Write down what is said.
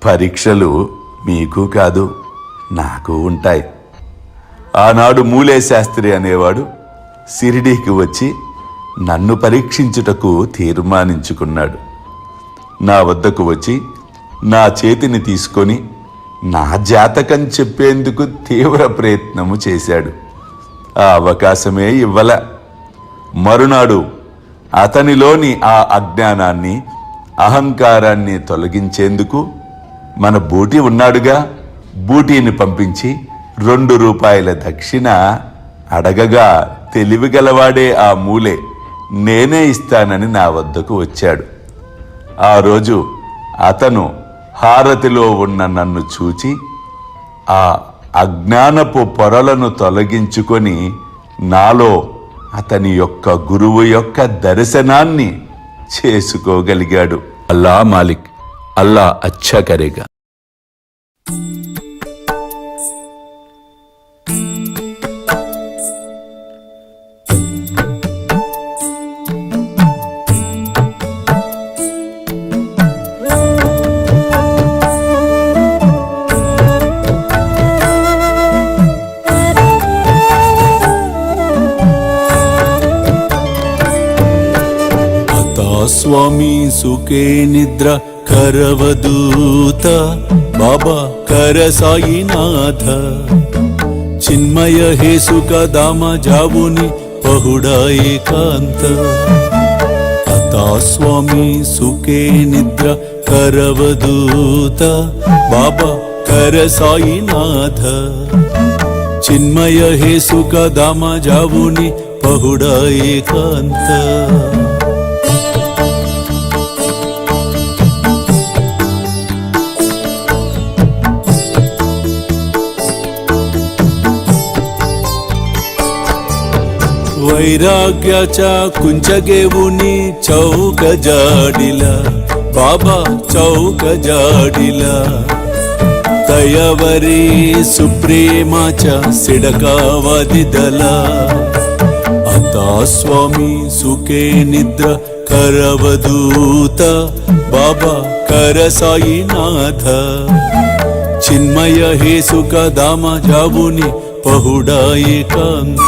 పరీక్షలు మీకు కాదు నాకు ఉంటాయి. ఆనాడు మూలే శాస్త్రి అనేవాడు షిరిడీకి వచ్చి నన్ను పరీక్షించుటకు తీర్మానించుకున్నాడు. నా వద్దకు వచ్చి నా చేతిని తీసుకొని నా జాతకం చెప్పేందుకు తీవ్ర ప్రయత్నము చేశాడు. ఆ అవకాశమే ఇవ్వల. మరునాడు అతనిలోని ఆ అజ్ఞానాన్ని, అహంకారాన్ని తొలగించేందుకు మన బూటీ ఉన్నాడుగా, బూటీని పంపించి 2 రూపాయల దక్షిణ అడగగా తెలివిగలవాడే ఆ మూలే నేనే ఇస్తానని నా వద్దకు వచ్చాడు. ఆ రోజు అతను హారతిలో ఉన్న నన్ను చూచి ఆ అజ్ఞానపు పొరలను తొలగించుకొని నాలో అతని యొక్క గురువు యొక్క దర్శనాన్ని చేసుకోగలిగాడు. అల్లా మాలిక్, అల్లా అచ్చా కరేగా. స్వామి సుఖే నిద్ర కరవదూత బాబా కర సాయినాథ చిన్మయ హే సుఖ దామ జావుని పహుడా ఏకాంత అతా స్వామి సుఖే నిద్ర కరవదూత బాబా కర సాయినాథ చిన్మయ హే సుఖ దామ జావుని పహుడా ఏకాంత वैराग्याच्या कुंचगेवुनी चौक जाडिला बाबा चौक जाडिला तयावरी सुप्रेमाच्या सिडकावा दिदला आता स्वामी सुखे निद्र करवदूत बाबा कर साईनाथ चिन्मय हे सुख दामा जावुनी पहुडा एकांत